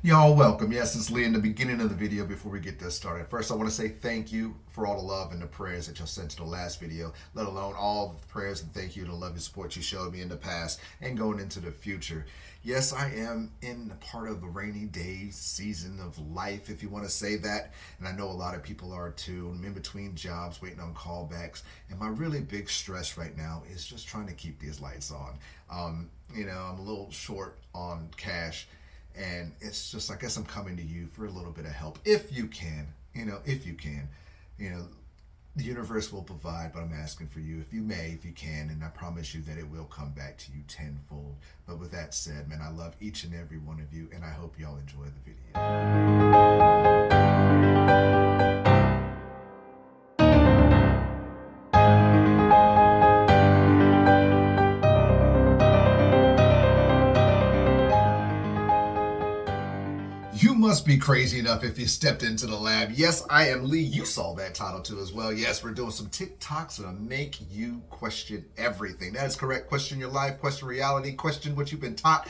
Y'all welcome. Yes, it's Lee in the beginning of the video before we get this started. First, I want to say thank you for all the love and the prayers that y'all sent to the last video, let alone all the prayers and thank you to the love and support you showed me in the past and going into the future. Yes, I am in part of the rainy day season of life, if you want to say that. And I know a lot of people are too. I'm in between jobs, waiting on callbacks. And my really big stress right now is just trying to keep these lights on. I'm a little short on cash. And it's just, I guess I'm coming to you for a little bit of help. If you can, the universe will provide, but I'm asking for you, if you can, and I promise you that it will come back to you tenfold. But with that said, man, I love each and every one of you, and I hope y'all enjoy the video. You must be crazy enough if you stepped into the lab. Yes, I am Lee. You saw that title too as well. Yes, we're doing some TikToks that'll make you question everything. That is correct. Question your life, question reality, question what you've been taught.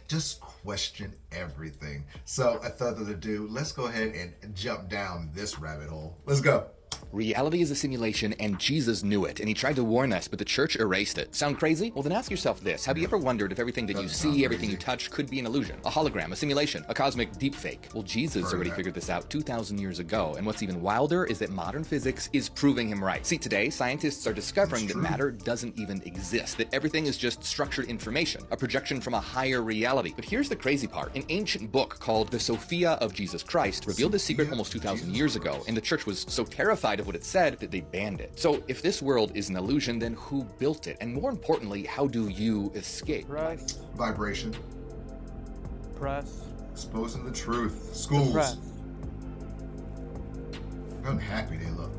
Just question everything. So without further ado, let's go ahead and jump down this rabbit hole. Let's go. Reality is a simulation, and Jesus knew it, and he tried to warn us, but the church erased it. Sound crazy? Well, then ask yourself this. Have you ever wondered if everything that you see, everything you touch, could be an illusion, a hologram, a simulation, a cosmic deepfake? Well, Jesus already figured this out 2,000 years ago, and what's even wilder is that modern physics is proving him right. See, today, scientists are discovering that matter doesn't even exist, that everything is just structured information, a projection from a higher reality. But here's the crazy part. An ancient book called The Sophia of Jesus Christ revealed this secret almost 2,000 years ago, and the church was so terrified of what it said that they banned it. So if this world is an illusion, then who built it? And more importantly, how do you escape? Press. Vibration. Press. Exposing the truth. Schools. Press. How unhappy they look.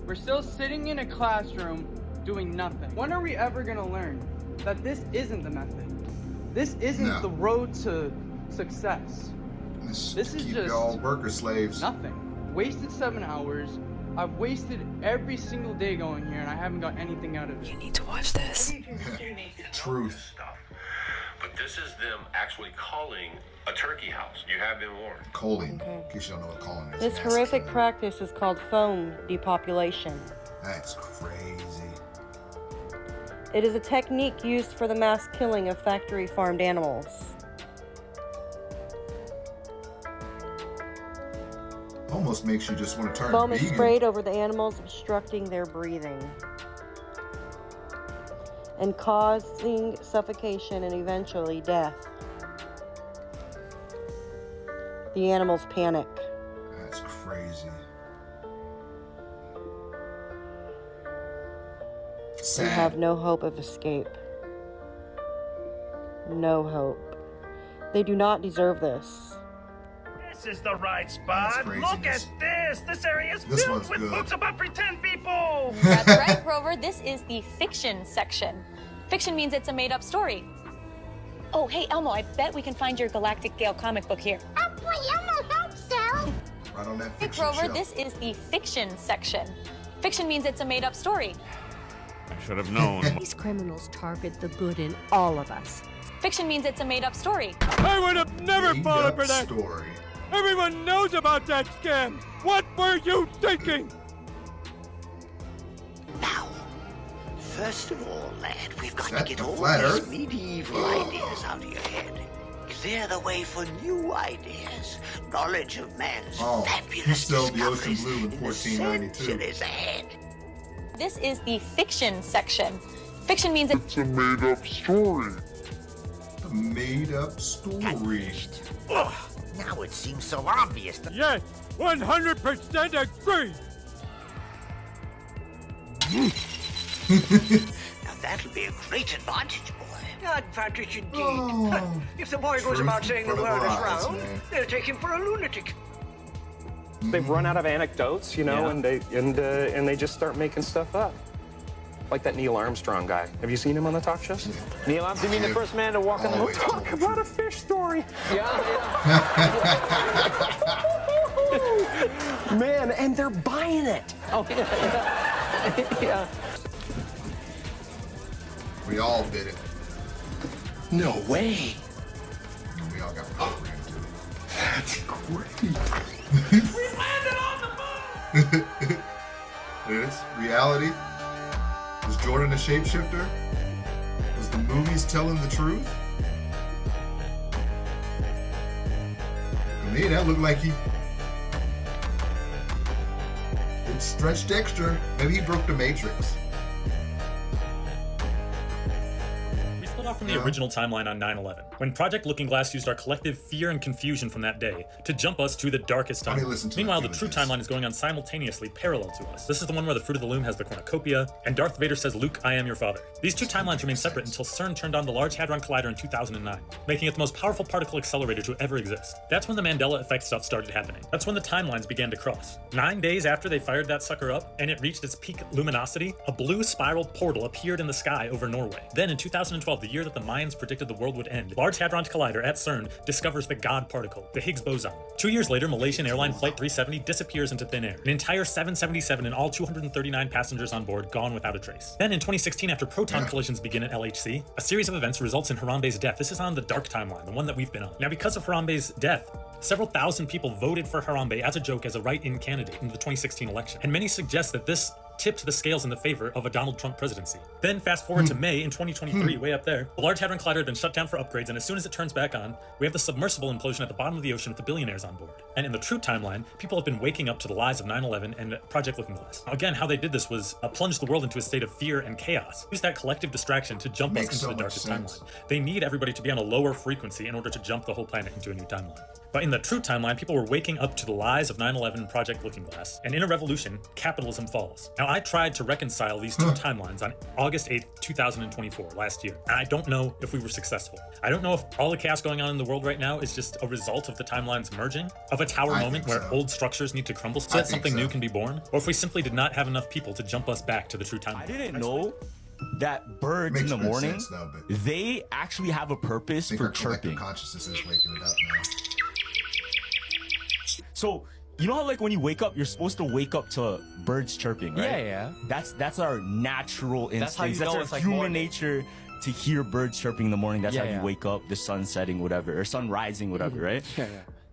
We're still sitting in a classroom doing nothing. When are we ever gonna learn that this isn't the method? This isn't the road to success. This is just y'all worker slaves. Nothing. Wasted 7 hours. I've wasted every single day going here, and I haven't got anything out of it. You need to watch this. Truth. But this is them actually calling a turkey house. You have been warned. Choline. In case you don't know what choline is. This horrific practice is called foam depopulation. That's crazy. It is a technique used for the mass killing of factory farmed animals. Almost makes you just want to turn Foam vegan. is sprayed over the animals, obstructing their breathing and causing suffocation and eventually death. The animals panic. That's crazy. Sad. They have no hope of escape. No hope. They do not deserve this. This is the right spot. Look at this. This area is filled with books about pretend people. That's right, Grover. This is the fiction section. Fiction means it's a made-up story. Oh, hey, Elmo, I bet we can find your Galactic Gale comic book here. Oh, boy, Elmo hope so. Right on that Hey, fiction Grover, shelf. this is the fiction section. Fiction means it's a made-up story. I should have known. These criminals target the good in all of us. Fiction means it's a made-up story. I would have never fallen for that. Story. Everyone knows about that scam. What were you thinking? Now, first of all, lad, we've got That to get the all flat these Earth? medieval ideas out of your head. Clear the way for new ideas. Knowledge of man's he fabulous sailed the ocean discoveries blue in the 1492. centuries ahead. This is the fiction section. Fiction means It's a made-up story. A made-up story. Ugh, now it seems so obvious. Yes, 100% agree. Now that'll be a great advantage, boy. Advantage indeed. Oh, If the boy goes about saying the word is round, they'll take him for a lunatic. They've run out of anecdotes, you know, and they just start making stuff up. Like that Neil Armstrong guy. Have you seen him on the talk shows? Neil Armstrong, you mean the first man to walk on the moon? Talk about a fish story. Man, and they're buying it. Oh, yeah. We all did it. No way. we all got programmed to it. That's great. We landed on the moon! It is reality. Was Jordan a shapeshifter? Was the movies telling the truth? To me, that looked like it stretched extra. Maybe he broke the Matrix. From the original timeline on 9/11, when Project Looking Glass used our collective fear and confusion from that day to jump us to the darkest time. Meanwhile, the true timeline is going on simultaneously parallel to us. This is the one where the Fruit of the Loom has the cornucopia, and Darth Vader says, "Luke, I am your father." These two timelines remain separate until CERN turned on the Large Hadron Collider in 2009, making it the most powerful particle accelerator to ever exist. That's when the Mandela effect stuff started happening. That's when the timelines began to cross. 9 days after they fired that sucker up, and it reached its peak luminosity, a blue spiral portal appeared in the sky over Norway. Then in 2012, the year that the Mayans predicted the world would end, Large Hadron Collider at CERN discovers the God particle, the Higgs boson. 2 years later, Malaysian airline Flight 370 disappears into thin air. An entire 777 and all 239 passengers on board gone without a trace. Then in 2016, after proton collisions begin at LHC, a series of events results in Harambe's death. This is on the dark timeline, the one that we've been on. Now, because of Harambe's death, several thousand people voted for Harambe as a joke as a write-in candidate in the 2016 election. And many suggest that this tipped the scales in the favor of a Donald Trump presidency. Then fast forward to May in 2023, way up there, the Large Hadron Collider had been shut down for upgrades, and as soon as it turns back on, we have the submersible implosion at the bottom of the ocean with the billionaires on board. And in the true timeline, people have been waking up to the lies of 9/11 and Project Looking Glass. Again, how they did this was plunge the world into a state of fear and chaos. Use that collective distraction to jump us into the darkest timeline. They need everybody to be on a lower frequency in order to jump the whole planet into a new timeline. But in the true timeline, people were waking up to the lies of 9/11 and Project Looking Glass, and in a revolution, capitalism falls. Now, I tried to reconcile these two timelines on August 8th, 2024, last year, and I don't know if we were successful. I don't know if all the chaos going on in the world right now is just a result of the timelines merging, of a tower moment where old structures need to crumble so that something new can be born, or if we simply did not have enough people to jump us back to the true timeline. I didn't know that birds in the morning, they actually have a purpose for chirping. Consciousness is waking it up now. So, you know how like when you wake up, you're supposed to wake up to birds chirping, right? Yeah. That's our natural instinct. That's how you know our it's like human morning. nature to hear birds chirping in the morning. That's how you Yeah. wake up, the sun setting, whatever, or sun rising, whatever, right? Yeah.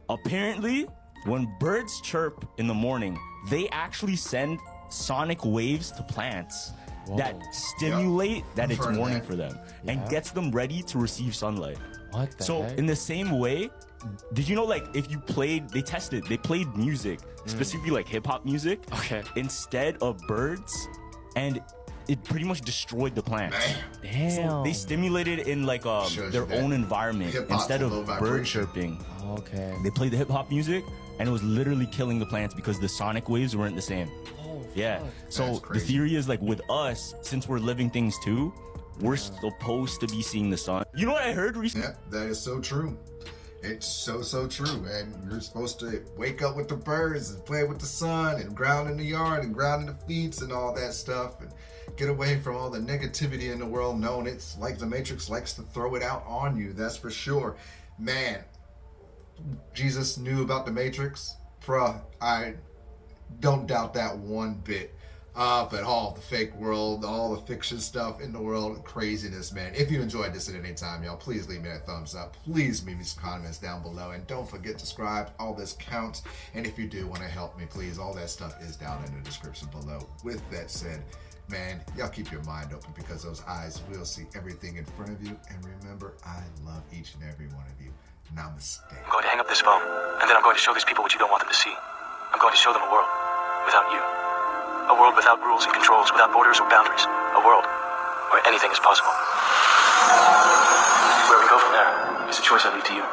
Apparently, when birds chirp in the morning, they actually send sonic waves to plants that stimulate that it's morning for them and gets them ready to receive sunlight. What the So heck? in the same way, did you know like if you played, they played music, specifically like hip hop music, instead of birds, and it pretty much destroyed the plants. Damn. So they stimulated in like their own environment instead of bird chirping. Okay. They played the hip hop music and it was literally killing the plants because the sonic waves weren't the same. Yeah. So the theory is like with us, since we're living things too, we're supposed to be seeing the sun. You know what I heard recently? Yeah, that is so true. It's so true, man. You're supposed to wake up with the birds and play with the sun and ground in the yard and ground in the feet and all that stuff and get away from all the negativity in the world, knowing it's like the Matrix likes to throw it out on you, that's for sure. Man, Jesus knew about the Matrix. Bruh, I don't doubt that one bit. But all the fake world, all the fiction stuff in the world, craziness, man. If you enjoyed this at any time, y'all, please leave me a thumbs up. Please leave me some comments down below. And don't forget to subscribe. All this counts. And if you do want to help me, please, all that stuff is down in the description below. With that said, man, y'all keep your mind open because those eyes will see everything in front of you. And remember, I love each and every one of you. Namaste. I'm going to hang up this phone, and then I'm going to show these people what you don't want them to see. I'm going to show them a world without you. A world without rules and controls, without borders or boundaries. A world where anything is possible. Where we go from there is a choice I leave to you.